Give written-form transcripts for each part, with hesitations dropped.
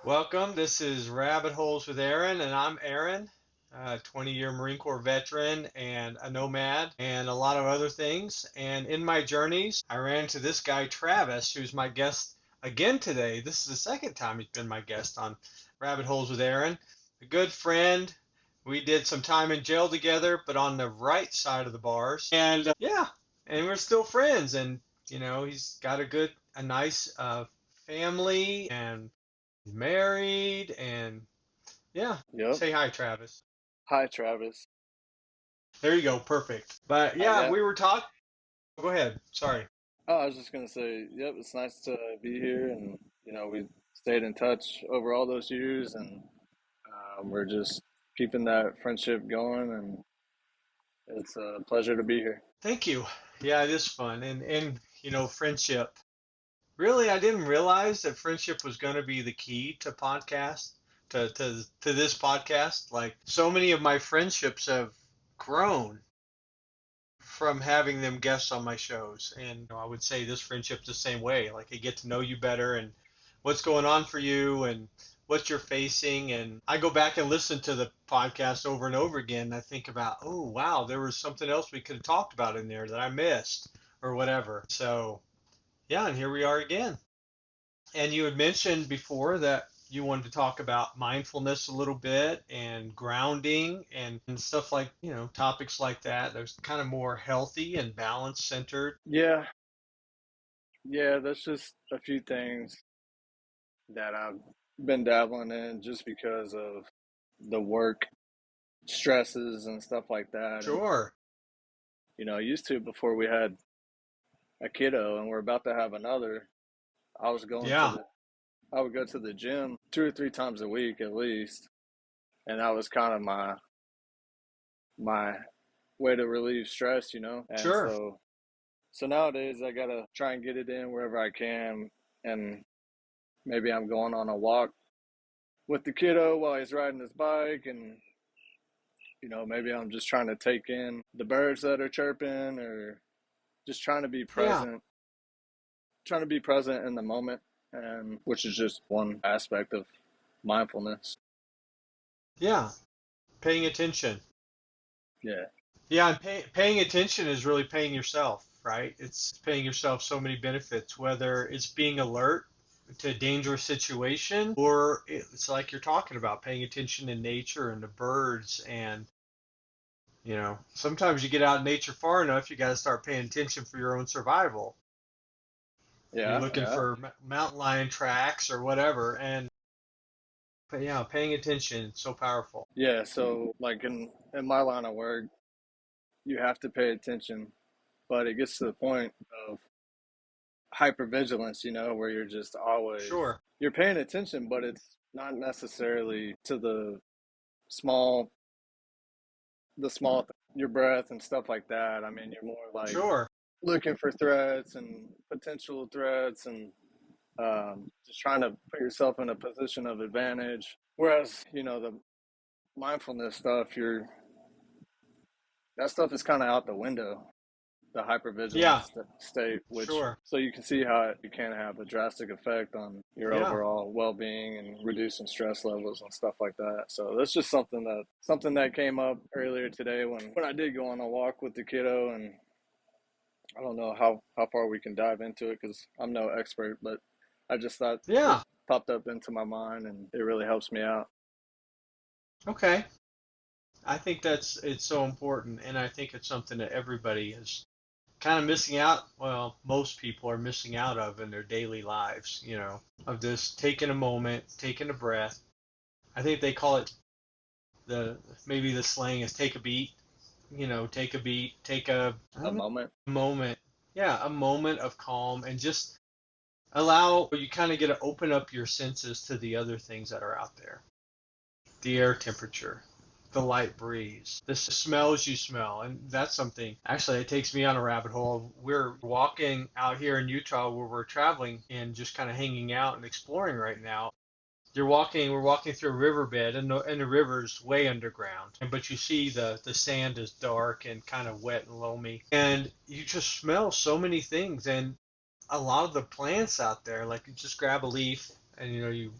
Welcome. This is Rabbit Holes with Aaron, and I'm Aaron, 20-year Marine Corps veteran and a nomad, and a lot of other things. And in my journeys, I ran into this guy, Travis, who's my guest again today. This is the second time he's been my guest on Rabbit Holes with Aaron. A good friend. We did some time in jail together, but on the right side of the bars. And yeah, and we're still friends. And he's got a nice family, and he's married, and yeah. Yep. Say hi, Travis. Hi, Travis. There you go. Perfect. But yeah, Yeah. we were talking. Go ahead. Sorry. Oh, I was just gonna say, yep. It's nice to be here, and we stayed in touch over all those years, and we're just keeping that friendship going, and it's a pleasure to be here. Thank you. Yeah, it is fun. And friendship. Really, I didn't realize that friendship was going to be the key to podcast, to this podcast. Like, so many of my friendships have grown from having them guests on my shows. And I would say this friendship's the same way. Like, I get to know you better and what's going on for you and what you're facing. And I go back and listen to the podcast over and over again. And I think about, oh, wow, there was something else we could have talked about in there that I missed or whatever. So, yeah, and here we are again. And you had mentioned before that you wanted to talk about mindfulness a little bit and grounding and stuff like, topics like that. There's kind of more healthy and balance centered. Yeah, yeah. That's just a few things that I've been dabbling in just because of the work stresses and stuff like that, and Sure. used to before we had a kiddo, and we're about to have another. I was going to Yeah. the I would go to the gym 2 or 3 times a week at least, and that was kind of my way to relieve stress. And Sure. so nowadays I gotta try and get it in wherever I can, and maybe I'm going on a walk with the kiddo while he's riding his bike, and maybe I'm just trying to take in the birds that are chirping, or just Yeah. trying to be present in the moment, and which is just one aspect of mindfulness. Yeah. Paying attention. Yeah. Yeah. And paying attention is really paying yourself, right? It's paying yourself so many benefits, whether it's being alert to a dangerous situation, or it's like you're talking about paying attention in nature and the birds. And sometimes you get out in nature far enough, you got to start paying attention for your own survival. You're Yeah, looking yeah. for mountain lion tracks or whatever. But yeah, paying attention is so powerful. Yeah, so like in my line of work, you have to pay attention, but it gets to the point of hypervigilance, where you're just always Sure. you're paying attention, but it's not necessarily to small the small your breath and stuff like that. I mean, you're more like Sure. looking for threats and potential threats, and just trying to put yourself in a position of advantage. Whereas, the mindfulness stuff, you're that stuff is kind of out the window, the Yeah. hypervigilance state, which Sure. so you can see how it can have a drastic effect on your Yeah. overall well-being and reducing stress levels and stuff like that. So that's just something that came up earlier today when I did go on a walk with the kiddo, and I don't know how far we can dive into it because I'm no expert, but I just thought it Yeah. popped up into my mind, and it really helps me out. Okay. I think it's so important, and I think it's something that everybody is kind of missing out. Well, most people are missing out of in their daily lives, of just taking a moment, taking a breath. I think they call it the maybe the slang is take a beat, take a beat, take a I A don't know, moment. moment. Yeah, a moment of calm and just allow you kind of get to open up your senses to the other things that are out there. The air temperature, the light breeze, the smells you smell. And that's something, actually, it takes me on a rabbit hole. We're walking out here in Utah where we're traveling and just kind of hanging out and exploring right now. We're walking through a riverbed, and the river's way underground. But you see the sand is dark and kind of wet and loamy. And you just smell so many things. And a lot of the plants out there, like you just grab a leaf and you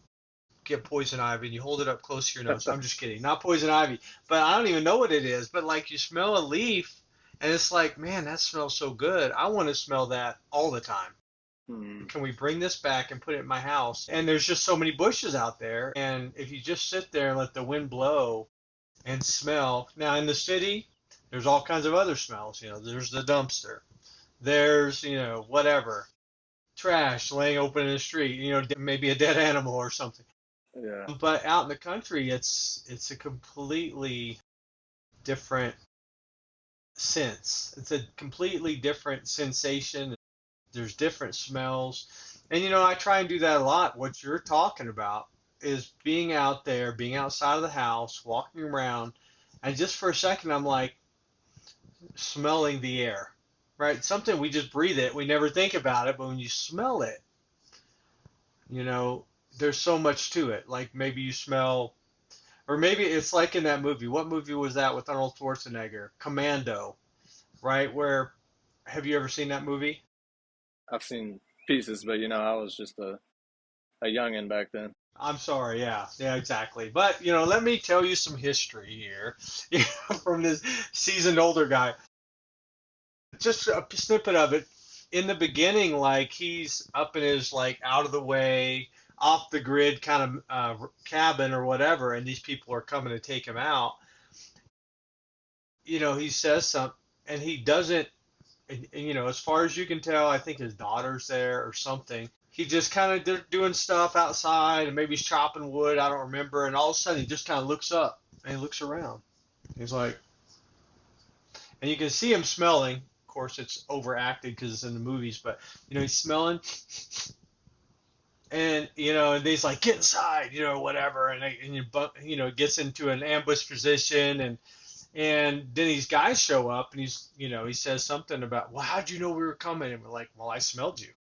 get poison ivy and you hold it up close to your nose. I'm just kidding, not poison ivy, but I don't even know what it is. But like you smell a leaf and it's like, man, that smells so good. I want to smell that all the time. Hmm. Can we bring this back and put it in my house? And there's just so many bushes out there. And if you just sit there and let the wind blow and smell. Now in the city, there's all kinds of other smells. There's the dumpster. There's, whatever, trash laying open in the street, maybe a dead animal or something. Yeah. But out in the country, it's a completely different sense. It's a completely different sensation. There's different smells. And I try and do that a lot. What you're talking about is being out there, being outside of the house, walking around, and just for a second I'm like smelling the air. Right? Something we just breathe it. We never think about it, but when you smell it, you know, there's so much to it. Like maybe you smell, or maybe it's like in that movie. What movie was that with Arnold Schwarzenegger? Commando, right? Where, have you ever seen that movie? I've seen pieces, but I was just a youngin' back then. I'm sorry, yeah, yeah, exactly. But let me tell you some history here, from this seasoned older guy. Just a snippet of it. In the beginning, like he's up in his like out of the way, off the grid kind of cabin or whatever, and these people are coming to take him out. He says something, and he doesn't. And, as far as you can tell, I think his daughter's there or something. He just kind of doing stuff outside, and maybe he's chopping wood. I don't remember. And all of a sudden, he just kind of looks up and he looks around. He's like, and you can see him smelling. Of course, it's overacted because it's in the movies, but he's smelling, and and he's like, get inside, whatever, and gets into an ambush position, and then these guys show up, and he says something about, well, how'd you know we were coming? And we're like, well, I smelled you.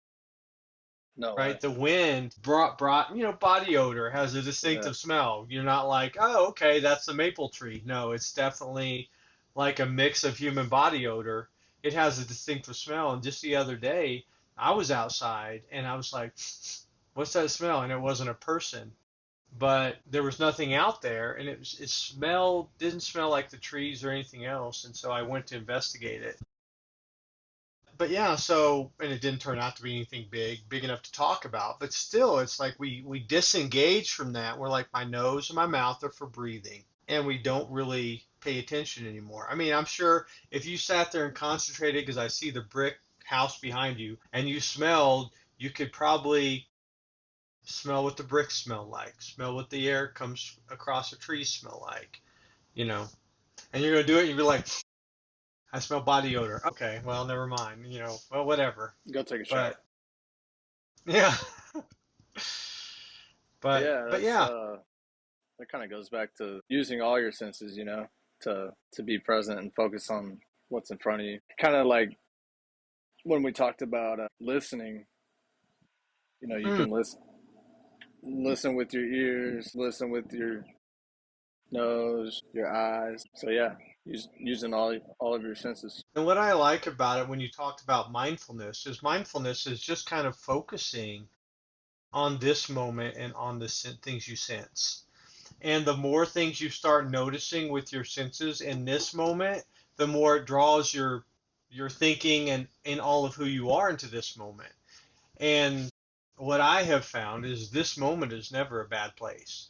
No way. Right? The wind brought body odor has a Yeah. distinctive smell. You're not like, oh, okay, that's the maple tree. No, it's definitely like a mix of human body odor. It has a distinctive smell. And just the other day, I was outside and I was like, what's that smell? And it wasn't a person, but there was nothing out there, and it smelled didn't smell like the trees or anything else. And so I went to investigate it. But yeah, so, and it didn't turn out to be anything big enough to talk about. But still, it's like we disengage from that. We're like, my nose and my mouth are for breathing, and we don't really pay attention anymore. I mean, I'm sure if you sat there and concentrated, because I see the brick house behind you, and you smelled, you could probably smell what the bricks smell like, smell what the air comes across a tree smell like, you know. And you're gonna do it, and you'd be like, I smell body odor. Okay, well, never mind. Well, whatever. Go take a shower. But yeah, But but yeah, but that's yeah, that kind of goes back to using all your senses, to be present and focus on what's in front of you. Kind of like when we talked about listening. You mm. can listen with your ears, listen with your nose, your eyes. So yeah, using all of your senses. And what I like about it when you talked about mindfulness is just kind of focusing on this moment and on the things you sense. And the more things you start noticing with your senses in this moment, the more it draws your thinking and in all of who you are into this moment. And what I have found is this moment is never a bad place.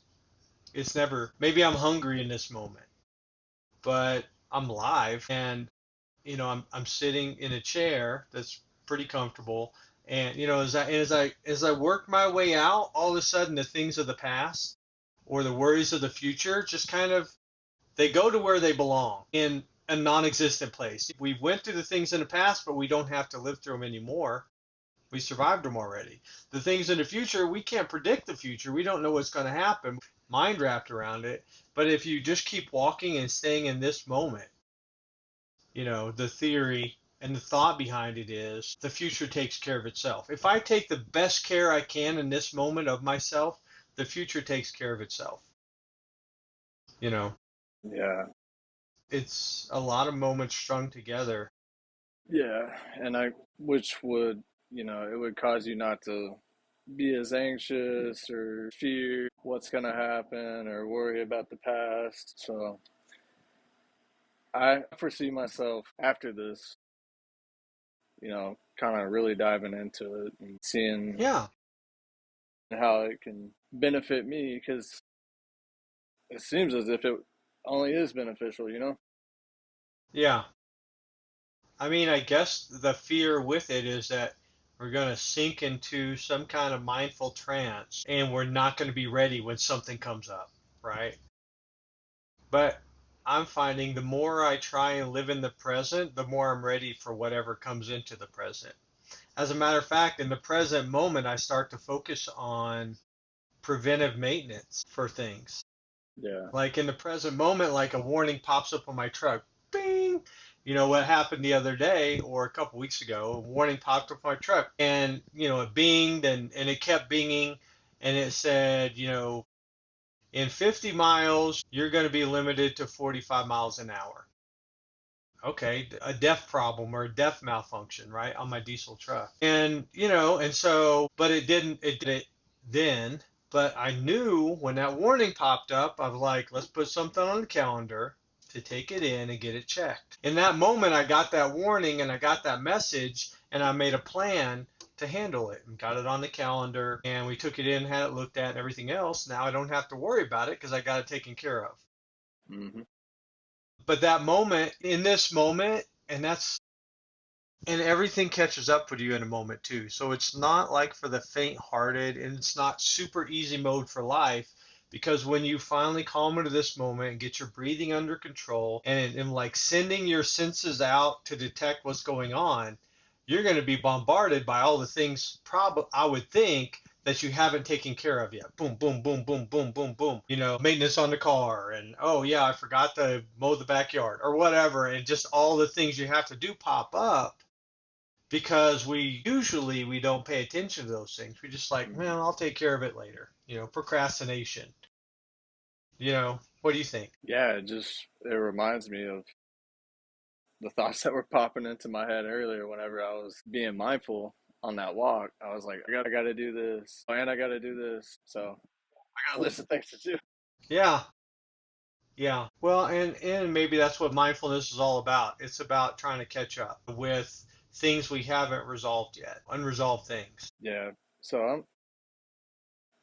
It's never, maybe I'm hungry in this moment, but I'm alive, and I'm sitting in a chair that's pretty comfortable. And as I work my way out, all of a sudden the things of the past or the worries of the future just kind of, they go to where they belong, in a non-existent place. We went through the things in the past, but we don't have to live through them anymore. We survived them already. The things in the future, we can't predict the future. We don't know what's going to happen. Mind wrapped around it. But if you just keep walking and staying in this moment, the theory and the thought behind it is the future takes care of itself. If I take the best care I can in this moment of myself, the future takes care of itself. You know, Yeah, it's a lot of moments strung together. yeah, and which would it would cause you not to be as anxious or fear what's going to happen or worry about the past. So I foresee myself after this, kind of really diving into it and seeing Yeah. how it can benefit me, because it seems as if it only is beneficial. Yeah. I mean, I guess the fear with it is that we're going to sink into some kind of mindful trance and we're not going to be ready when something comes up, right? But I'm finding the more I try and live in the present, the more I'm ready for whatever comes into the present. As a matter of fact, in the present moment, I start to focus on preventive maintenance for things. Yeah. Like in the present moment, like a warning pops up on my truck, bing. You know what happened the other day or a couple weeks ago? A warning popped up on my truck, and it binged and it kept binging, and it said, in 50 miles you're going to be limited to 45 miles an hour. Okay, a DEF problem or a DEF malfunction, right, on my diesel truck. And so, but it did it then. But I knew when that warning popped up, I was like, let's put something on the calendar to take it in and get it checked. In that moment, I got that warning and I got that message, and I made a plan to handle it and got it on the calendar. And we took it in, had it looked at, and everything else. Now I don't have to worry about it because I got it taken care of. Hmm. But that moment, in this moment, and everything catches up with you in a moment too. So it's not like for the faint-hearted, and it's not super easy mode for life, because when you finally calm into this moment and get your breathing under control and like sending your senses out to detect what's going on, you're going to be bombarded by all the things, probably I would think, that you haven't taken care of yet. Boom, boom, boom, boom, boom, boom, boom. Maintenance on the car, and oh yeah, I forgot to mow the backyard or whatever, and just all the things you have to do pop up because we don't pay attention to those things. We just like, Hmm. well, I'll take care of it later. Procrastination. What do you think? Yeah, it reminds me of the thoughts that were popping into my head earlier whenever I was being mindful on that walk. I was like, I gotta do this, and I gotta do this. So I got a list of things to do. Yeah, yeah. Well, and maybe that's what mindfulness is all about. It's about trying to catch up with things we haven't resolved yet, unresolved things. Yeah. So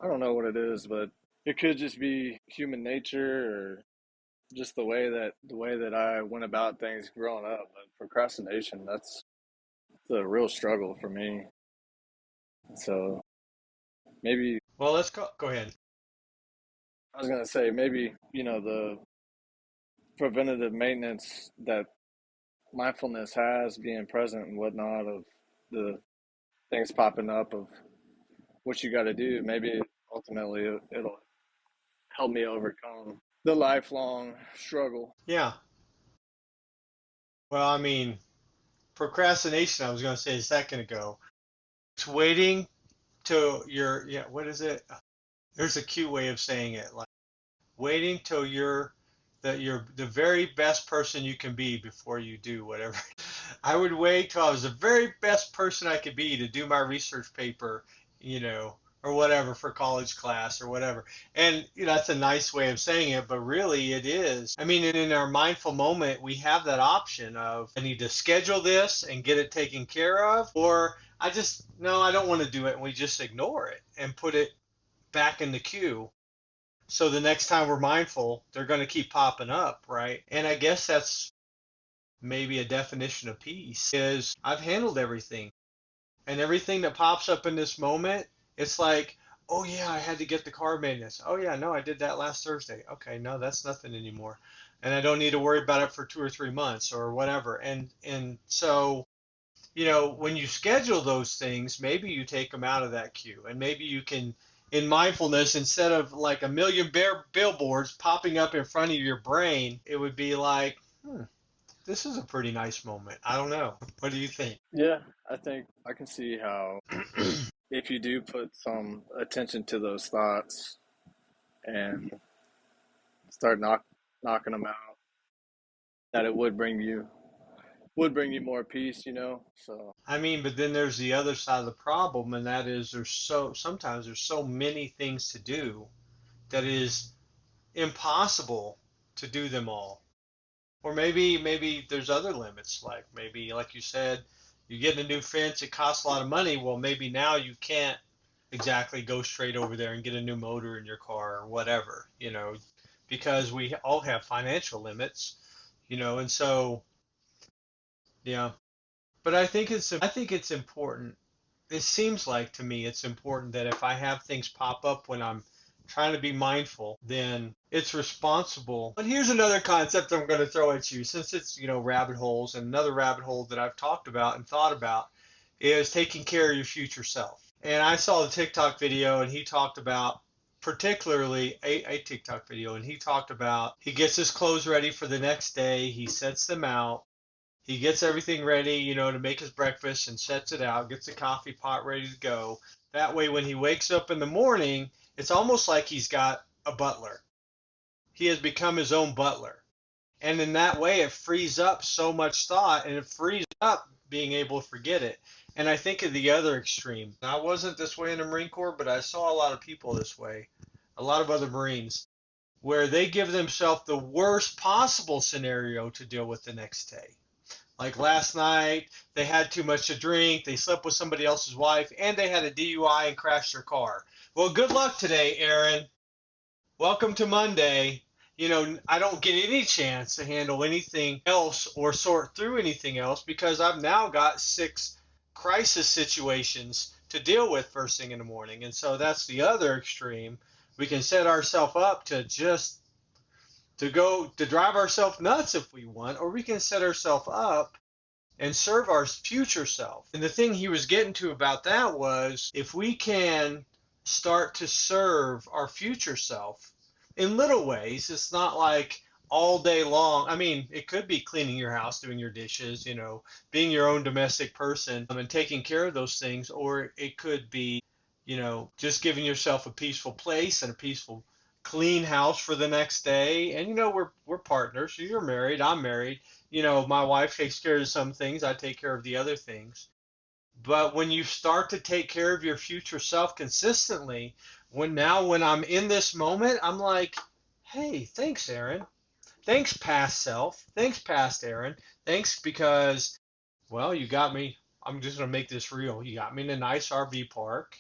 I don't know what it is, but it could just be human nature or just the way that I went about things growing up. But procrastination, that's a real struggle for me. So maybe Well, let's go ahead. I was gonna say maybe the preventative maintenance that mindfulness has, being present and whatnot, of the things popping up of what you got to do. Maybe ultimately it'll help me overcome the lifelong struggle. Yeah. Well, I mean, procrastination, I was going to say a second ago. It's waiting till you're, yeah, what is it? There's a cute way of saying it. Like, waiting till you're the very best person you can be before you do whatever. I would wait till I was the very best person I could be to do my research paper, you know, or whatever for college class or whatever. And that's a nice way of saying it, but really it is. I mean, in our mindful moment, we have that option of I need to schedule this and get it taken care of, or I just no, I don't want to do it, and we just ignore it and put it back in the queue. So the next time we're mindful, they're going to keep popping up, right? And I guess that's maybe a definition of peace is I've handled everything. And everything that pops up in this moment, it's like, oh yeah, I had to get the car maintenance. Oh yeah, no, I did that last Thursday. Okay, no, that's nothing anymore. And I don't need to worry about it for 2 or 3 months or whatever. And so, when you schedule those things, maybe you take them out of that queue, and maybe you can, in mindfulness, instead of like a million billboards popping up in front of your brain, it would be like, this is a pretty nice moment. I don't know. What do you think? Yeah, I think I can see how if you do put some attention to those thoughts and start knocking them out, that it would bring you would bring you more peace, you know. So I mean, but then there's the other side of the problem, and that is sometimes there's so many things to do that it is impossible to do them all. Or maybe there's other limits, like maybe like you said, you get a new fence, it costs a lot of money. Well, maybe now you can't exactly go straight over there and get a new motor in your car or whatever, because we all have financial limits, and so yeah. But I think it's important. It seems like to me it's important that if I have things pop up when I'm trying to be mindful, then it's responsible. But here's another concept I'm going to throw at you, since it's, rabbit holes, and another rabbit hole that I've talked about and thought about is taking care of your future self. And I saw the TikTok video, and he talked about particularly a TikTok video, and he talked about he gets his clothes ready for the next day, he sets them out, he gets everything ready, to make his breakfast and sets it out, gets the coffee pot ready to go. That way, when he wakes up in the morning, it's almost like he's got a butler. He has become his own butler. And in that way, it frees up so much thought, and it frees up being able to forget it. And I think of the other extreme. I wasn't this way in the Marine Corps, but I saw a lot of people this way, a lot of other Marines, where they give themselves the worst possible scenario to deal with the next day. Like last night, they had too much to drink, they slept with somebody else's wife, and they had a DUI and crashed their car. Well, good luck today, Aaron. Welcome to Monday. I don't get any chance to handle anything else or sort through anything else because I've now got 6 crisis situations to deal with first thing in the morning. And so that's the other extreme. We can set ourselves up to just to go to drive ourselves nuts if we want, or we can set ourselves up and serve our future self. And the thing he was getting to about that was if we can start to serve our future self in little ways, it's not like all day long. I mean, it could be cleaning your house, doing your dishes, being your own domestic person, and taking care of those things, or it could be, just giving yourself a peaceful place and a peaceful clean house for the next day. And we're partners. So you're married, I'm married. My wife takes care of some things, I take care of the other things. But when you start to take care of your future self consistently, when I'm in this moment, I'm like, hey, thanks, Aaron. Thanks, past self. Thanks, past Aaron. Thanks because, well, you got me. I'm just gonna make this real. You got me in a nice RV park.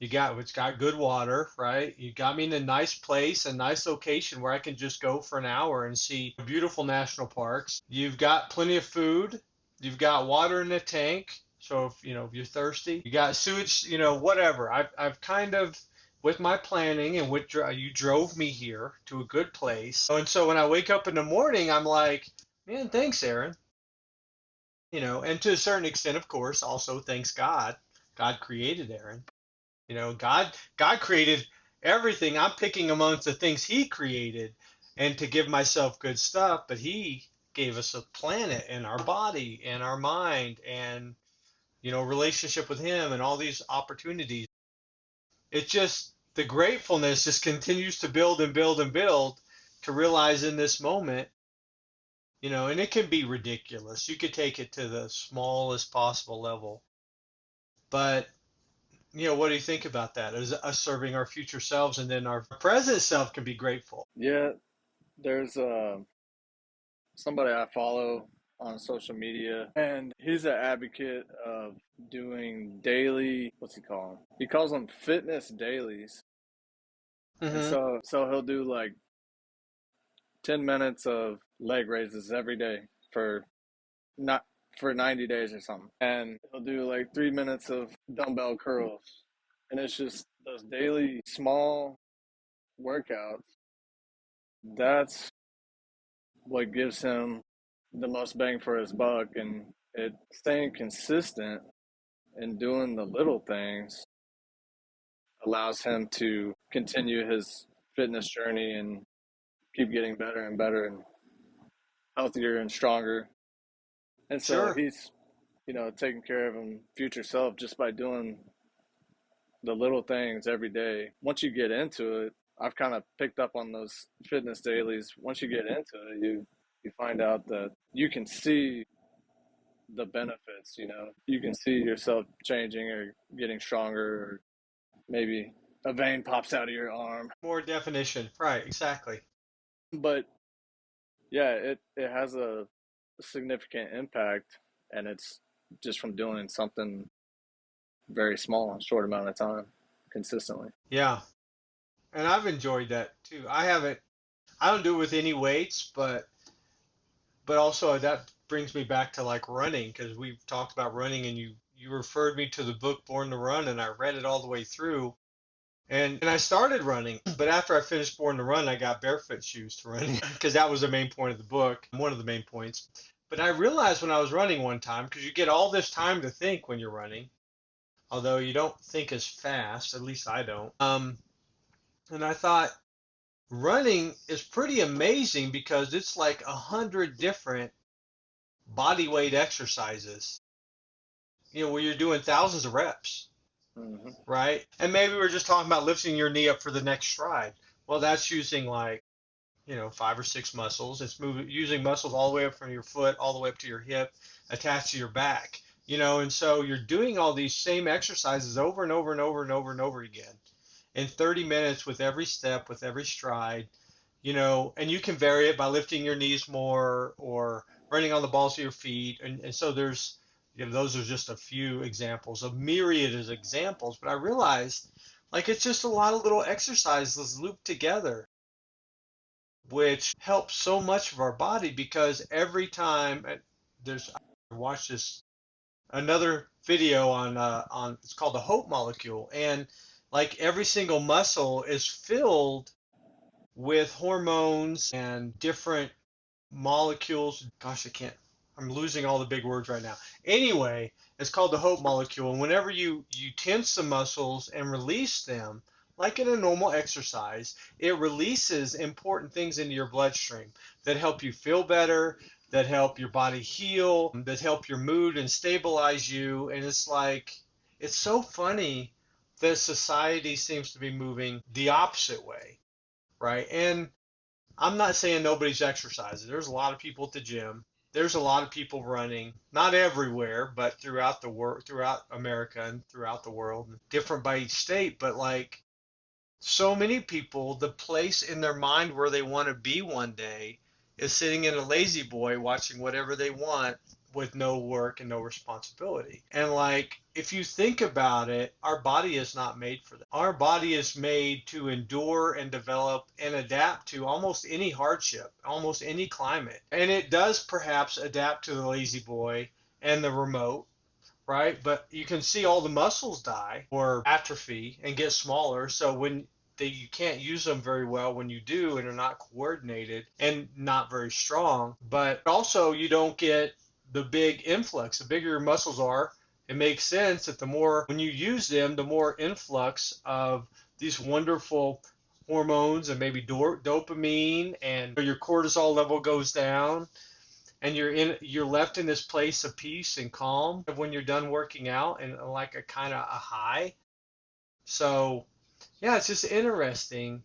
It's got good water, right? You got me in a nice place, a nice location where I can just go for an hour and see beautiful national parks. You've got plenty of food. You've got water in the tank. So if you're thirsty, you got sewage, whatever. I've kind of with my planning and with you drove me here to a good place. And so when I wake up in the morning, I'm like, man, thanks, Aaron. And to a certain extent, of course, also thanks God. God created Aaron. God created everything. I'm picking amongst the things He created, and to give myself good stuff. But He gave us a planet and our body and our mind and relationship with Him and all these opportunities. It's just the gratefulness just continues to build and build and build to realize in this moment, and it can be ridiculous. You could take it to the smallest possible level, but what do you think about that? As us serving our future selves, and then our present self can be grateful. yeah, there's somebody I follow on social media, and he's an advocate of doing daily. What's he call them? He calls them fitness dailies, and Hmm. so he'll do like 10 minutes of leg raises every day for not for 90 days or something, and he'll do like 3 minutes of dumbbell curls, and it's just those daily small workouts. That's what gives him the most bang for his buck, and it staying consistent and doing the little things allows him to continue his fitness journey and keep getting better and better and healthier and stronger. And so Sure. he's, taking care of him future self just by doing the little things every day. Once you get into it, I've kind of picked up on those fitness dailies. Once you get into it, you find out that you can see the benefits, you know. You can see yourself changing or getting stronger, or maybe a vein pops out of your arm. More definition. Right, exactly. But yeah, it has a significant impact, and it's just from doing something very small in a short amount of time consistently. Yeah. And I've enjoyed that too. I don't do it with any weights, but also that brings me back to like running because we've talked about running and you referred me to the book Born to Run and I read it all the way through and I started running, but after I finished Born to Run, I got barefoot shoes to run because that was the main point of the book, one of the main points. But I realized when I was running one time, because you get all this time to think when you're running, although you don't think as fast, at least I don't. And I thought running is pretty amazing because it's like 100 different body weight exercises, where you're doing thousands of reps, Hmm. right? And maybe we're just talking about lifting your knee up for the next stride. Well, that's using like, 5 or 6 muscles. It's moving using muscles all the way up from your foot, all the way up to your hip, attached to your back. And so you're doing all these same exercises over and over and over and over and over again in 30 minutes with every step, with every stride, and you can vary it by lifting your knees more or running on the balls of your feet. And so there's, those are just a few examples, a myriad of examples. But I realized like it's just a lot of little exercises looped together, which helps so much of our body because every time I watched this another video on it's called the hope molecule and like every single muscle is filled with hormones and different molecules. Gosh, I'm losing all the big words right now. Anyway, it's called the hope molecule. And whenever you tense the muscles and release them, like in a normal exercise, it releases important things into your bloodstream that help you feel better, that help your body heal, that help your mood and stabilize you. And it's so funny that society seems to be moving the opposite way, right? And I'm not saying nobody's exercising. There's a lot of people at the gym. There's a lot of people running, not everywhere, but throughout the world, throughout America and throughout the world, different by each state. But like so many people, the place in their mind where they want to be one day is sitting in a lazy boy watching whatever they want with no work and no responsibility. And like, if you think about it, our body is not made for that. Our body is made to endure and develop and adapt to almost any hardship, almost any climate. And it does perhaps adapt to the lazy boy and the remote, right? But you can see all the muscles die or atrophy and get smaller. So you can't use them very well when you do, and they're not coordinated and not very strong. But also, you don't get the big influx. The bigger your muscles are, it makes sense that the more when you use them, the more influx of these wonderful hormones and maybe dopamine and your cortisol level goes down and you're left in this place of peace and calm when you're done working out and like a kind of a high. So yeah, it's just interesting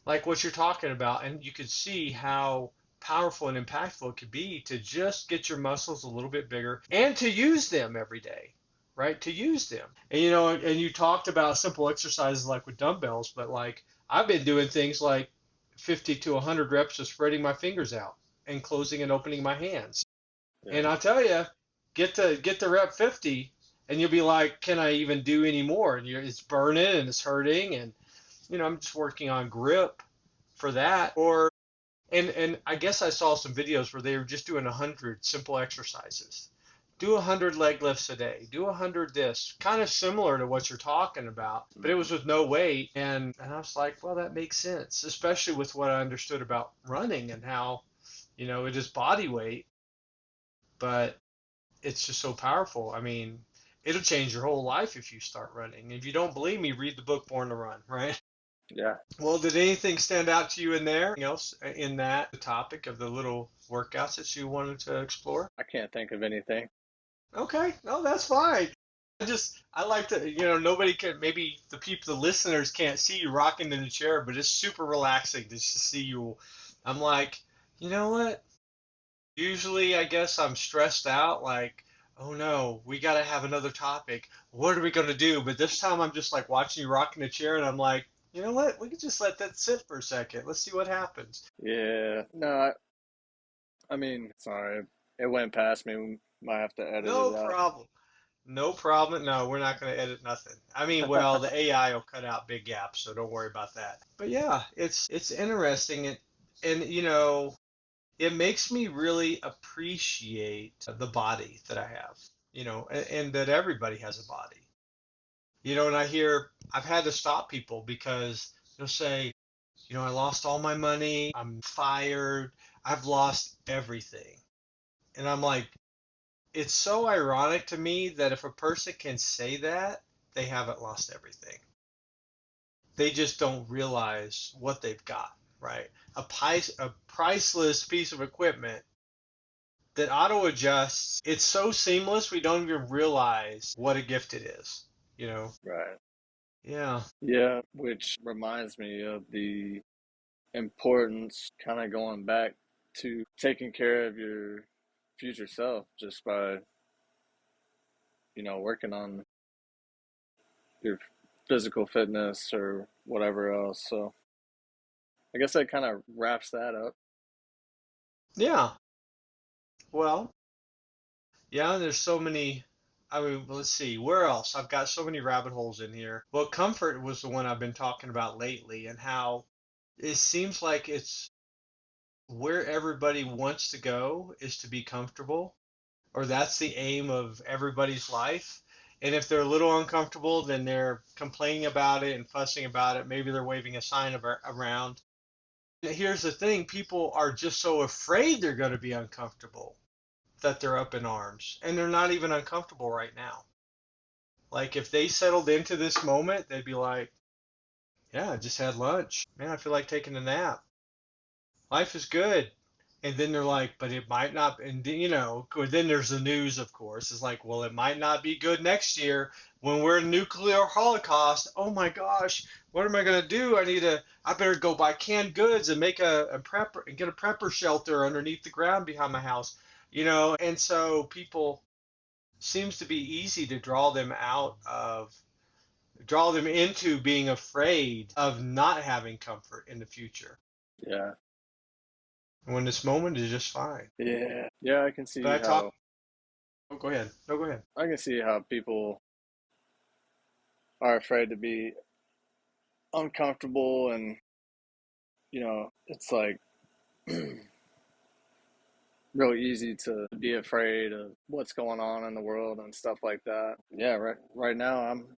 like what you're talking about, and you could see how powerful and impactful it could be to just get your muscles a little bit bigger and to use them every day, right? To use them. And and you talked about simple exercises like with dumbbells, but like I've been doing things like 50 to 100 reps of spreading my fingers out and closing and opening my hands. Yeah. And I'll tell you, get the rep 50 and you'll be like, can I even do any more? And it's burning and it's hurting and I'm just working on grip for that. And I guess I saw some videos where they were just doing 100 simple exercises. Do 100 leg lifts a day. Do 100 this, kind of similar to what you're talking about, but it was with no weight. And I was like, well, that makes sense, especially with what I understood about running and how, it is body weight, but it's just so powerful. I mean, it'll change your whole life if you start running. If you don't believe me, read the book Born to Run, right? Yeah. Well, did anything stand out to you in there? Anything else in that topic of the little workouts that you wanted to explore? I can't think of anything. Okay, no, that's fine. I like to, nobody can, maybe the listeners can't see you rocking in the chair, but it's super relaxing just to see you. I'm like, you know what? Usually, I guess I'm stressed out, like, oh no, we got to have another topic. What are we going to do? But this time I'm just like watching you rock in a chair and I'm like, you know what? We could just let that sit for a second. Let's see what happens. Yeah. No, I mean, sorry, it went past me. We might have to edit No it out. problem. No problem. No, we're not going to edit nothing. I mean, well, the AI will cut out big gaps, so don't worry about that. But yeah, it's interesting and it makes me really appreciate the body that I have, and that everybody has a body. And I've had to stop people because they'll say, I lost all my money, I'm fired, I've lost everything. And I'm like, it's so ironic to me that if a person can say that, they haven't lost everything. They just don't realize what they've got, right? A priceless piece of equipment that auto adjusts. It's so seamless, we don't even realize what a gift it is, you know? Right. Yeah. Yeah, which reminds me of the importance, kind of going back to taking care of your future self just by, working on your physical fitness or whatever else. So I guess that kind of wraps that up. Yeah. Well, yeah, there's so many. I mean, let's see, where else? I've got so many rabbit holes in here. Well, comfort was the one I've been talking about lately, and how it seems like it's where everybody wants to go is to be comfortable, or that's the aim of everybody's life. And if they're a little uncomfortable, then they're complaining about it and fussing about it. Maybe they're waving a sign around. Here's the thing, people are just so afraid they're going to be uncomfortable that they're up in arms. And they're not even uncomfortable right now. Like if they settled into this moment, they'd be like, yeah, I just had lunch. Man, I feel like taking a nap. Life is good. And then they're like, but it might not. And then there's the news, of course. It's like, well, it might not be good next year when we're in nuclear holocaust. Oh my gosh, what am I gonna do? I better go buy canned goods and make a prepper and get a prepper shelter underneath the ground behind my house. And so people seems to be easy to draw them into being afraid of not having comfort in the future Yeah. when this moment is just fine. Yeah. Yeah, But I talk. Oh, go ahead. No, go ahead. I can see how people are afraid to be uncomfortable and, it's like real easy to be afraid of what's going on in the world and stuff like that. Yeah, right now I'm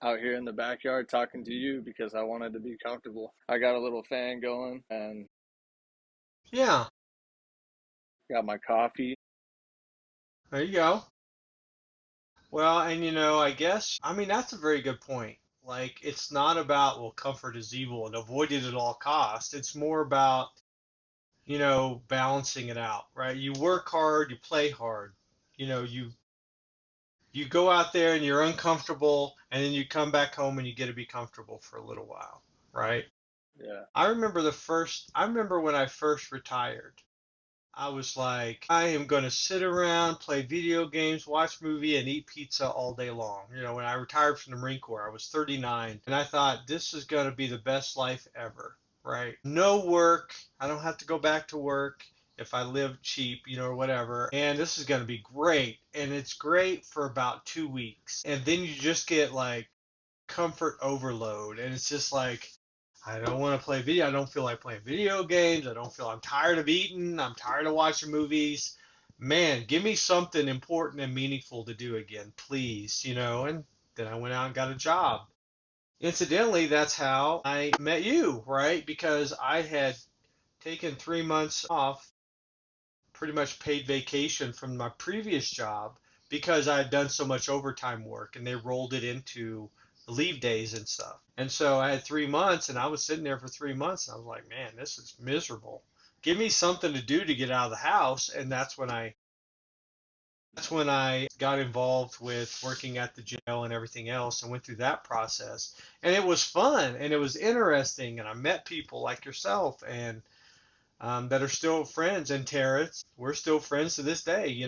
out here in the backyard talking to you because I wanted to be comfortable. I got a little fan going and Yeah, got my coffee. there you go. Well, and I guess, I mean, that's a very good point. Like, it's not about, well, comfort is evil and avoid it at all costs. It's more about, balancing it out, right? You work hard, you play hard. You go out there and you're uncomfortable, and then you come back home and you get to be comfortable for a little while, right? Yeah. I remember when I first retired. I was like, I am going to sit around, play video games, watch movie, and eat pizza all day long. When I retired from the Marine Corps, I was 39, and I thought this is going to be the best life ever, right? No work. I don't have to go back to work if I live cheap, or whatever. And this is going to be great. And it's great for about 2 weeks. And then you just get like comfort overload. And it's just like, I don't want to play video. I don't feel like playing video games. I'm tired of eating. I'm tired of watching movies. Man, give me something important and meaningful to do again, please. And then I went out and got a job. Incidentally, that's how I met you, right? Because I had taken 3 months off, pretty much paid vacation from my previous job because I had done so much overtime work and they rolled it into leave days and stuff. And so I had 3 months and I was sitting there for 3 months and I was like, man, this is miserable. Give me something to do to get out of the house. And that's when I got involved with working at the jail and everything else and went through that process. And it was fun and it was interesting and I met people like yourself and that are still friends. And Terrence, we're still friends to this day,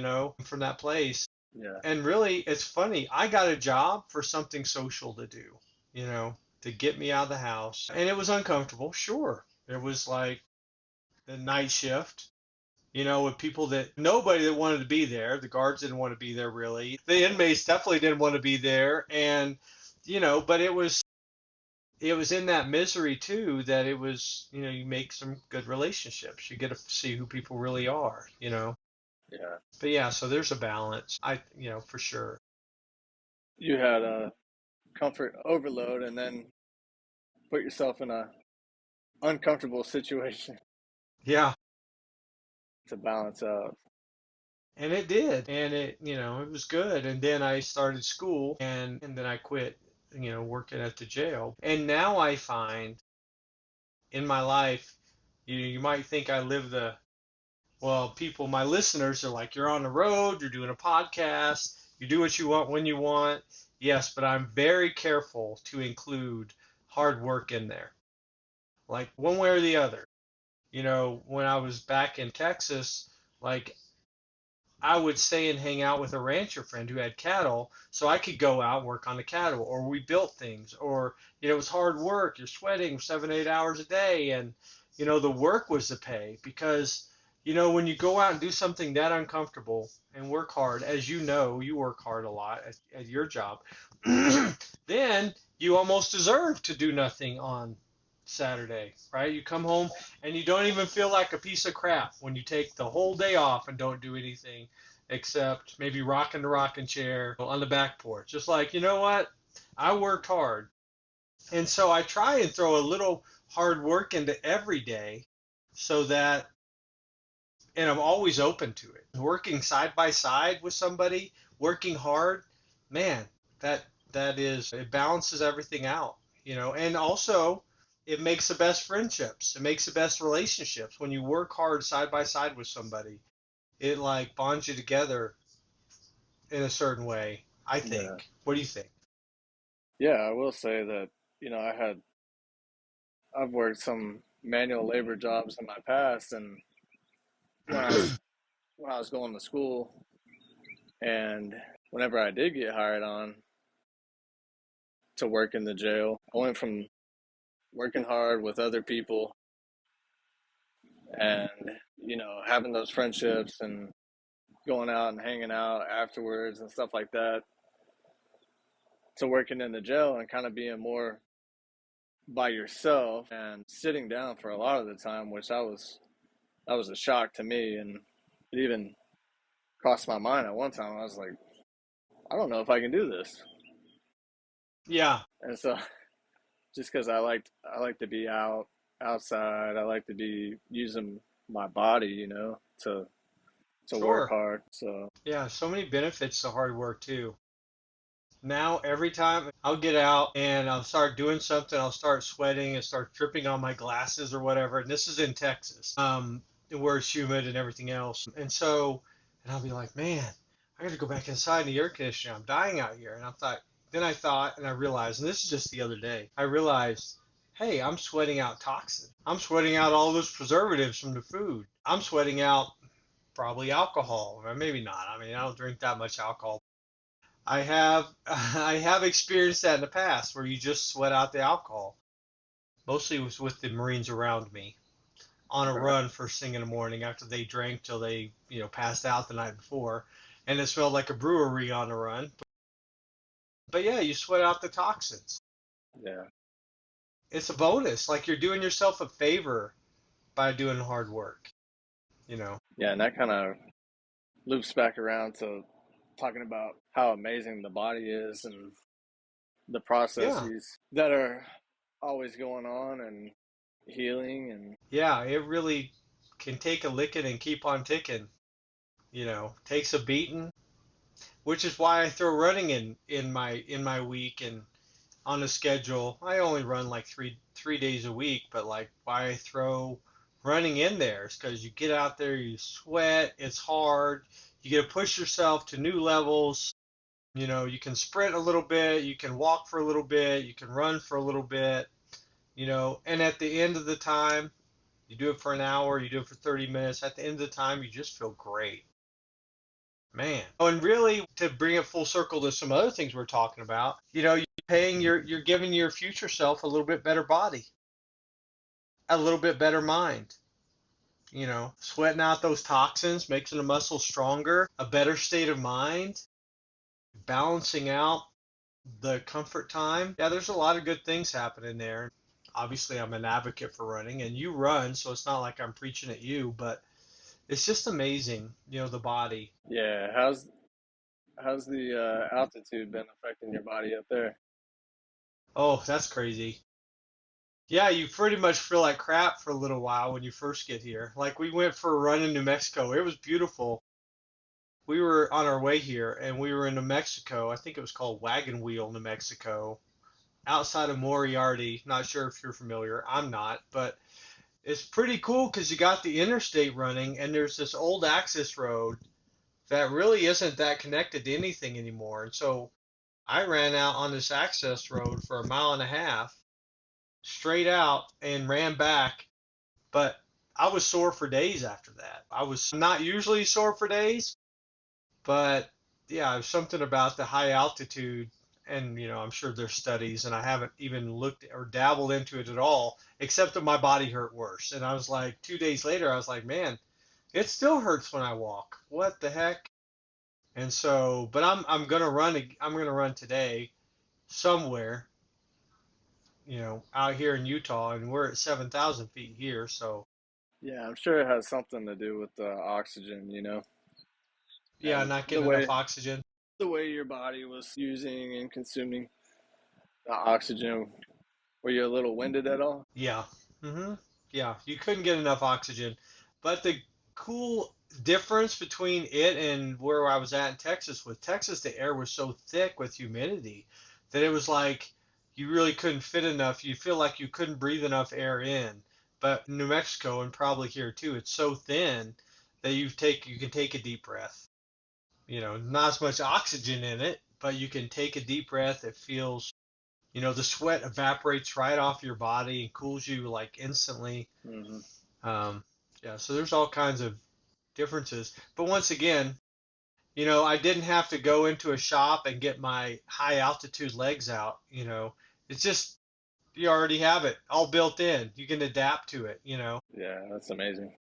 from that place. Yeah. And really, it's funny. I got a job for something social to do, to get me out of the house. And it was uncomfortable, sure. It was like the night shift, with people that nobody that wanted to be there. The guards didn't want to be there really. The inmates definitely didn't want to be there. And, but it was in that misery too that it was, you make some good relationships. You get to see who people really are. Yeah. But yeah, so there's a balance. For sure. You had a comfort overload and then put yourself in a uncomfortable situation Yeah. to balance out. And it did. And it was good. And then I started school and then I quit, working at the jail. And now I find in my life, you might think I live well, my listeners are like, you're on the road, you're doing a podcast, you do what you want when you want. Yes, but I'm very careful to include hard work in there, like one way or the other. When I was back in Texas, like I would stay and hang out with a rancher friend who had cattle, so I could go out and work on the cattle, or we built things, or it was hard work. You're sweating 7, 8 hours a day, and the work was the pay because when you go out and do something that uncomfortable and work hard, as you work hard a lot at your job, then you almost deserve to do nothing on Saturday, right? You come home and you don't even feel like a piece of crap when you take the whole day off and don't do anything except maybe rocking the rocking chair on the back porch. Just like, you know what? I worked hard. And so I try and throw a little hard work into every day so that, and I'm always open to it. Working side by side with somebody, working hard, man, that it balances everything out. And also it makes the best friendships. It makes the best relationships when you work hard side by side with somebody. It like bonds you together in a certain way, I Yeah. think. What do you think? Yeah, I will say that, I've worked some manual labor jobs in my past, and when I was when I was going to school, and whenever I did get hired on to work in the jail, I went from working hard with other people and, having those friendships and going out and hanging out afterwards and stuff like that, to working in the jail and kind of being more by yourself and sitting down for a lot of the time, which that was a shock to me. And it even crossed my mind at one time. I was like, I don't know if I can do this. Yeah, And so just because I like to be outside, I like to be using my body, to work sure. hard. So Yeah, so many benefits to hard work too. Now every time I'll get out and I'll start doing something, I'll start sweating and start dripping on my glasses or whatever. And this is in Texas, where it's humid and everything else. And I'll be like, man, I got to go back inside in the air conditioner. I'm dying out here. And I thought, and I realized, and this is just the other day, I realized, hey, I'm sweating out toxins. I'm sweating out all those preservatives from the food. I'm sweating out probably alcohol, or maybe not. I mean, I don't drink that much alcohol. I have I have experienced that in the past where you just sweat out the alcohol. Mostly it was with the Marines around me on a run first thing in the morning after they drank till they, passed out the night before, and it smelled like a brewery on the run. But yeah, you sweat out the toxins. yeah, It's a bonus. Like you're doing yourself a favor by doing hard work, you know. yeah, and that kind of loops back around to talking about how amazing the body is and the Yeah. processes that are always going on and healing and Yeah, it really can take a licking and keep on ticking, takes a beating, which is why I throw running in my week and on a schedule. I only run like three days a week, but like why I throw running in there is because you get out there, you sweat, it's hard, you get to push yourself to new levels. You can sprint a little bit, you can walk for a little bit, you can run for a little bit, and at the end of the time, You do it for an hour, you do it for 30 minutes. At the end of the time, you just feel great. Man. Oh, and really, to bring it full circle to some other things we're talking about, you're giving your future self a little bit better body, a little bit better mind. Sweating out those toxins, making the muscles stronger, a better state of mind, balancing out the comfort time. Yeah, there's a lot of good things happening there. Obviously, I'm an advocate for running, and you run, so it's not like I'm preaching at you, but it's just amazing, the body. Yeah, how's the altitude been affecting your body up there? Oh, that's crazy. Yeah, you pretty much feel like crap for a little while when you first get here. Like we went for a run in New Mexico. It was beautiful. We were on our way here and we were in New Mexico. I think it was called Wagon Wheel, New Mexico, outside of Moriarty. Not sure if you're familiar. I'm not, but it's pretty cool because you got the interstate running and there's this old access road that really isn't that connected to anything anymore. And so I ran out on this access road for a mile and a half straight out and ran back, but I was sore for days after that. I was not usually sore for days, but yeah, there's something about the high altitude. And I'm sure there's studies, and I haven't even looked or dabbled into it at all, except that my body hurt worse. And I was like, 2 days later, I was like, man, it still hurts when I walk. What the heck? And so, but I'm gonna run. I'm gonna run today somewhere, out here in Utah, and we're at 7,000 feet here. So Yeah, I'm sure it has something to do with the oxygen, yeah, and not the getting enough way oxygen. the way your body was using and consuming the oxygen. Were you a little winded at all? Yeah. Yeah, you couldn't get enough oxygen. But the cool difference between it and where I was at in Texas, with Texas, the air was so thick with humidity that it was like you really couldn't fit enough. You feel like you couldn't breathe enough air in. But New Mexico, and probably here too, it's so thin that you can take a deep breath. Not as much oxygen in it, but you can take a deep breath. It feels, the sweat evaporates right off your body and cools you like instantly. Hmm. Um, yeah, so there's all kinds of differences. But once again, I didn't have to go into a shop and get my high altitude legs out. It's just you already have it all built in. You can adapt to it. Yeah, that's amazing.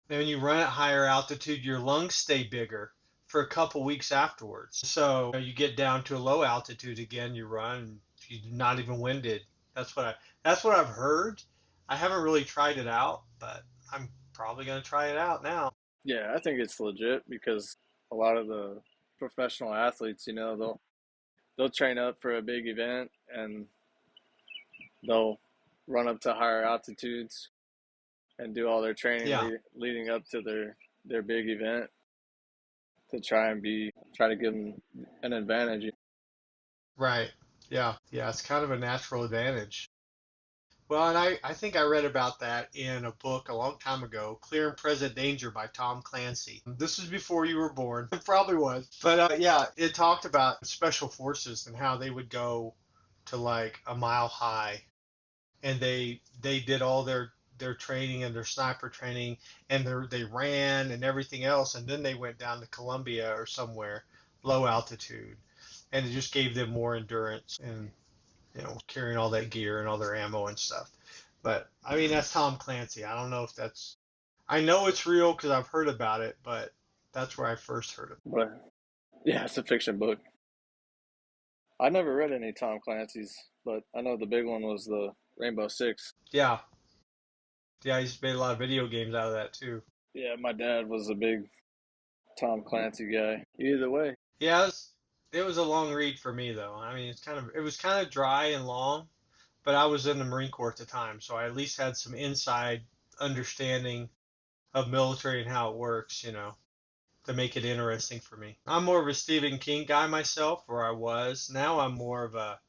And when you run at higher altitude, your lungs stay bigger for a couple weeks afterwards. So you get down to a low altitude again, you run, you're not even winded. That's what I've heard. I haven't really tried it out, but I'm probably gonna try it out now. Yeah, I think it's legit because a lot of the professional athletes, they'll train up for a big event and they'll run up to higher altitudes and do all their training Yeah, leading up to their big event to try to give them an advantage. right. Yeah, it's kind of a natural advantage. Well, and I think I read about that in a book a long time ago, Clear and Present Danger by Tom Clancy. This was before you were born. It probably was. But yeah, it talked about special forces and how they would go to like a mile high, and they did all their training and their sniper training, and they ran and everything else, and then they went down to Colombia or somewhere low altitude, and it just gave them more endurance and carrying all that gear and all their ammo and stuff. But I mean, that's Tom Clancy. I don't know if that's. I know it's real because I've heard about it, but that's where I first heard of it. But yeah, it's a fiction book. I never read any Tom Clancy's, but I know the big one was the Rainbow Six. Yeah, yeah. He's made a lot of video games out of that too. Yeah, my dad was a big Tom Clancy guy. Either way, Yeah, it was a long read for me though. I mean, it was kind of dry and long, but I was in the Marine Corps at the time, so I at least had some inside understanding of military and how it works. To make it interesting for me. I'm more of a Stephen King guy myself, or I was. Now I'm more of a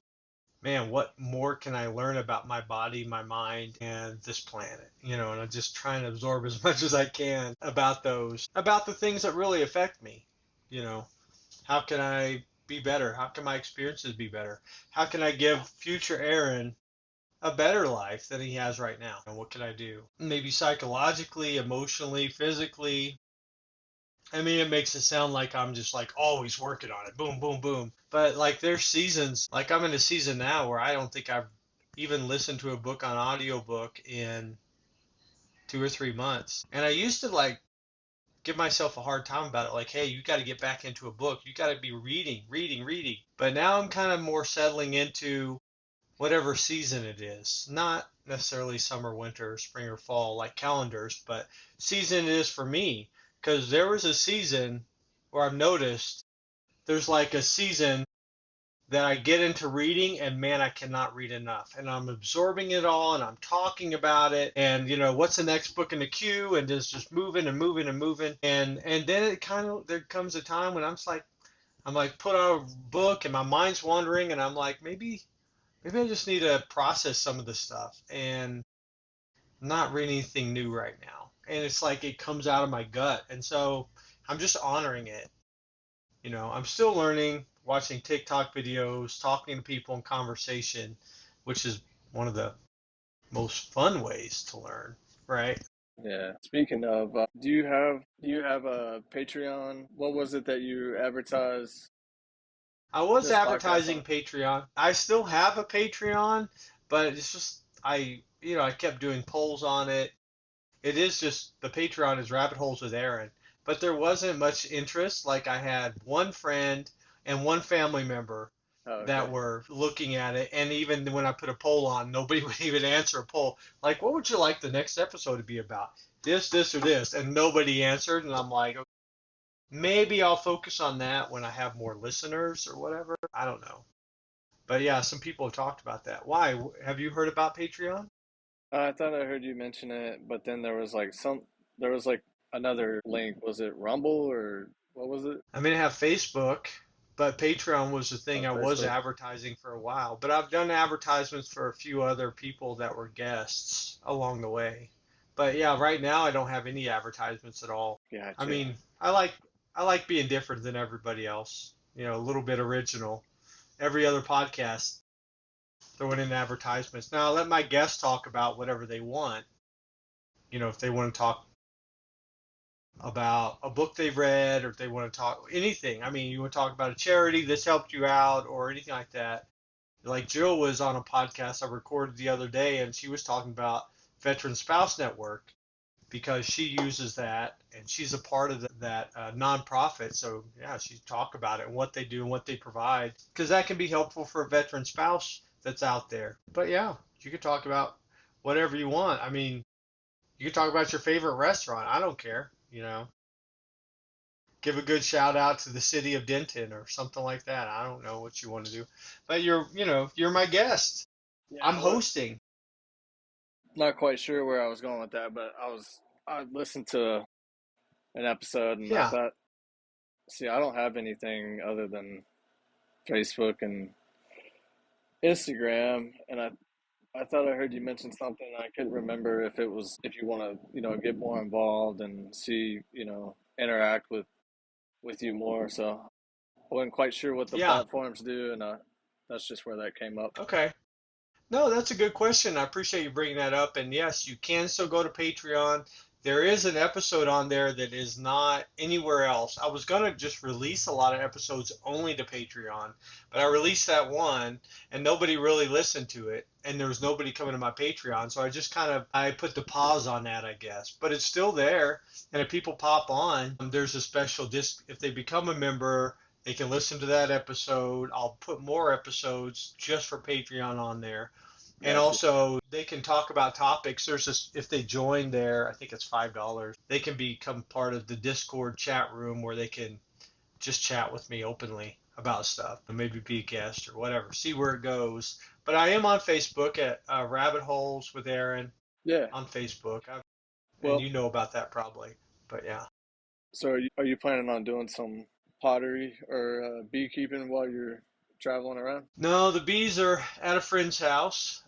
man, what more can I learn about my body, my mind, and this planet? And I'm just trying to absorb as much as I can about the things that really affect me. You know, how can I be better? How can my experiences be better? How can I give future Aaron a better life than he has right now. And what can I do? Maybe psychologically, emotionally, physically. I mean, it makes it sound like I'm just like always working on it. Boom, boom, boom. But like there's seasons, like I'm in a season now where I don't think I've even listened to a book on audiobook in 2 or 3 months. And I used to like give myself a hard time about it. Like, hey, you got to get back into a book. You got to be reading, reading, reading. But now I'm kind of more settling into whatever season it is. Not necessarily summer, winter, spring, or fall like calendars, but season it is for me. Because there was a season where I've noticed there's like a season that I get into reading and man, I cannot read enough. And I'm absorbing it all and I'm talking about it and what's the next book in the queue and just moving and moving and moving. And then it kind of there comes a time when I'm like put out a book and my mind's wandering and I'm like maybe I just need to process some of the stuff and not read anything new right now. And it's like it comes out of my gut. And so I'm just honoring it. I'm still learning, watching TikTok videos, talking to people in conversation, which is one of the most fun ways to learn, right? Yeah. Speaking of, do you have a Patreon? What was it that you advertised I was this podcast advertising on? Patreon. I still have a Patreon, but it's just I kept doing polls on it. It is just the Patreon is Rabbit Holes with Aaron, but there wasn't much interest. Like I had one friend and one family member Oh, that okay. were looking at it, and even when I put a poll on, nobody would even answer a poll. Like, what would you like the next episode to be about? This, or this, and nobody answered. And I'm like, okay, maybe I'll focus on that when I have more listeners or whatever. I don't know. But yeah, some people have talked about that. Why? Have you heard about Patreon? I thought I heard you mention it, but then there was like another link. Was it Rumble or what was it? I mean, I have Facebook, but Patreon was the thing Oh, I was Facebook. advertising for a while. But I've done advertisements for a few other people that were guests along the way. But yeah, right now I don't have any advertisements at all. I Gotcha. mean, I like being different than everybody else. A little bit original. Every other podcast throwing in advertisements. Now I let my guests talk about whatever they want. If they want to talk about a book they've read or if they want to talk anything. I mean, you want to talk about a charity that's helped you out or anything like that. Like Jill was on a podcast I recorded the other day and she was talking about Veteran Spouse Network because she uses that and she's a part of that nonprofit. So yeah, she talked about it and what they do and what they provide because that can be helpful for a veteran spouse that's out there. But yeah, you could talk about whatever you want. I mean, you could talk about your favorite restaurant. I don't care. Give a good shout out to the city of Denton or something like that. I don't know what you want to do, but you're my guest. Yeah, I'm hosting. not quite sure where I was going with that, but I listened to an episode and I Yeah. thought, see, I don't have anything other than Facebook and Instagram, and I thought I heard you mention something. I couldn't remember if it was if you want to, get more involved and see, interact with you more. So I wasn't quite sure what the Yeah. platforms do, and that's just where that came up. Okay. No, that's a good question. I appreciate you bringing that up. And yes, you can still go to Patreon. There is an episode on there that is not anywhere else. I was going to just release a lot of episodes only to Patreon, but I released that one and nobody really listened to it. And there was nobody coming to my Patreon. So I just I put the pause on that, I guess. But it's still there. And if people pop on, there's a special disc. If they become a member, they can listen to that episode. I'll put more episodes just for Patreon on there. And Gotcha. also, they can talk about topics. There's this, if they join there, I think it's $5. They can become part of the Discord chat room where they can just chat with me openly about stuff and maybe be a guest or whatever. See where it goes. But I am on Facebook at Rabbit Holes with Aaron Yeah. on Facebook, and Well, you know about that probably. But yeah. so are you planning on doing some pottery or beekeeping while you're traveling around? No, the bees are at a friend's house,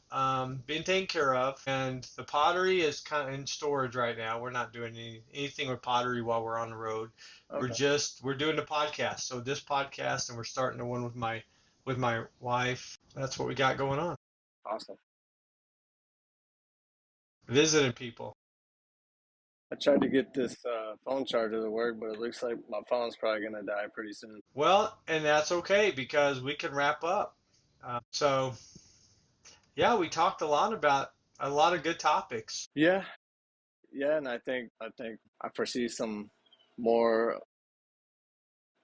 being taken care of, and the pottery is kind of in storage right now. We're not doing anything with pottery while we're on the road. Okay. We're doing the podcast. So this podcast, and we're starting the one with my wife. That's what we got going on. Awesome. visiting people. I tried to get this phone charger to work, but it looks like my phone's probably gonna die pretty soon. Well, and that's okay because we can wrap up. So, yeah, we talked a lot about a lot of good topics. Yeah, yeah, and I think I foresee some more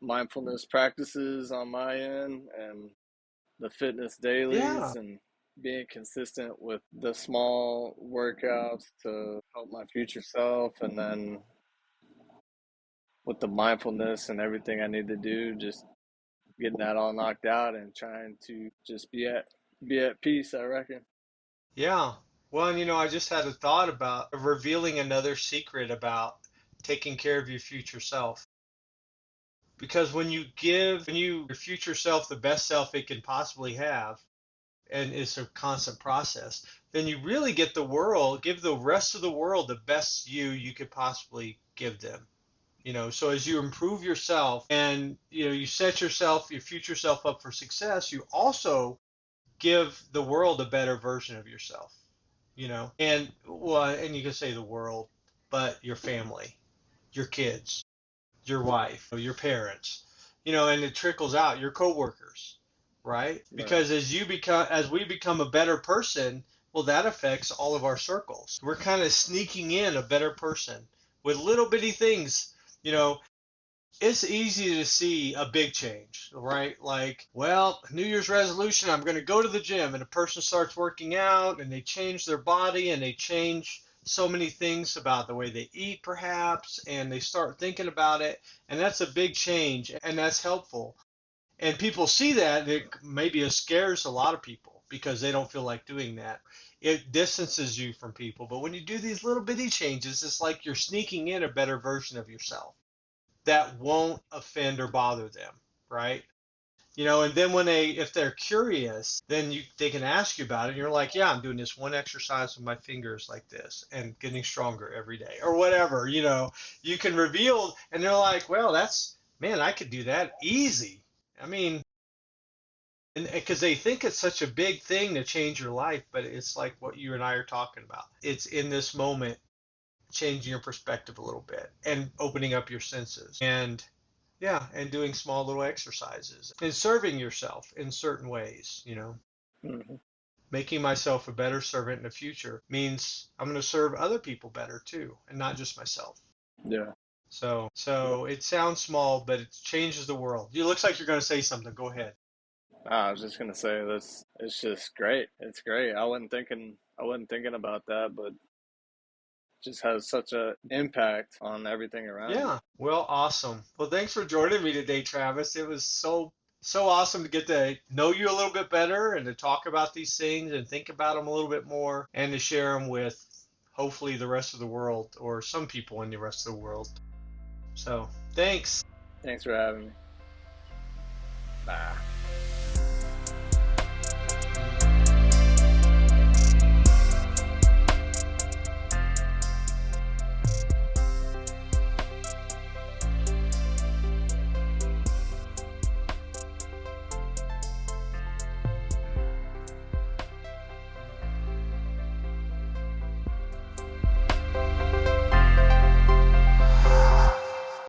mindfulness practices on my end, and the fitness Yeah, dailies, and being consistent with the small workouts to help my future self, and then with the mindfulness and everything I need to do, just getting that all knocked out and trying to just be at peace, I reckon. yeah. Well, and I just had a thought about revealing another secret about taking care of your future self. Because when you give your future self the best self it can possibly have, and it's a constant process, then you really give the rest of the world the best you could possibly give them. So as you improve yourself and you set your future self up for success, you also give the world a better version of yourself. And well, and you can say the world, but your family, your kids, your wife, your parents, and it trickles out, your coworkers, right? Right, Because as we become a better person, well, that affects all of our circles. We're kind of sneaking in a better person with little bitty things. You know, it's easy to see a big change, right? Like, well, New Year's resolution, I'm going to go to the gym, and a person starts working out and they change their body and they change so many things about the way they eat, perhaps, and they start thinking about it. And that's a big change, and that's helpful. And people see that, and it maybe scares a lot of people because they don't feel like doing that. It distances you from people. But when you do these little bitty changes, it's like you're sneaking in a better version of yourself that won't offend or bother them, right? And then if they're curious, then they can ask you about it. And you're like, yeah, I'm doing this one exercise with my fingers like this and getting stronger every day or whatever. You can reveal, and they're like, well, man, I could do that easy. I mean, and because they think it's such a big thing to change your life, but it's like what you and I are talking about. It's in this moment, changing your perspective a little bit and opening up your senses. And yeah, and doing small little exercises and serving yourself in certain ways, hmm, making myself a better servant in the future means I'm going to serve other people better too, and not just myself. yeah. So it sounds small, but it changes the world. It looks like you're going to say something. Go ahead. I was just gonna say this. It's just great. It's great. I wasn't thinking about that, but just has such a impact on everything around you. Yeah. Well, awesome. Well, thanks for joining me today, Travis. It was so awesome to get to know you a little bit better and to talk about these things and think about them a little bit more and to share them with hopefully the rest of the world or some people in the rest of the world. So, thanks. Thanks for having me. Bye.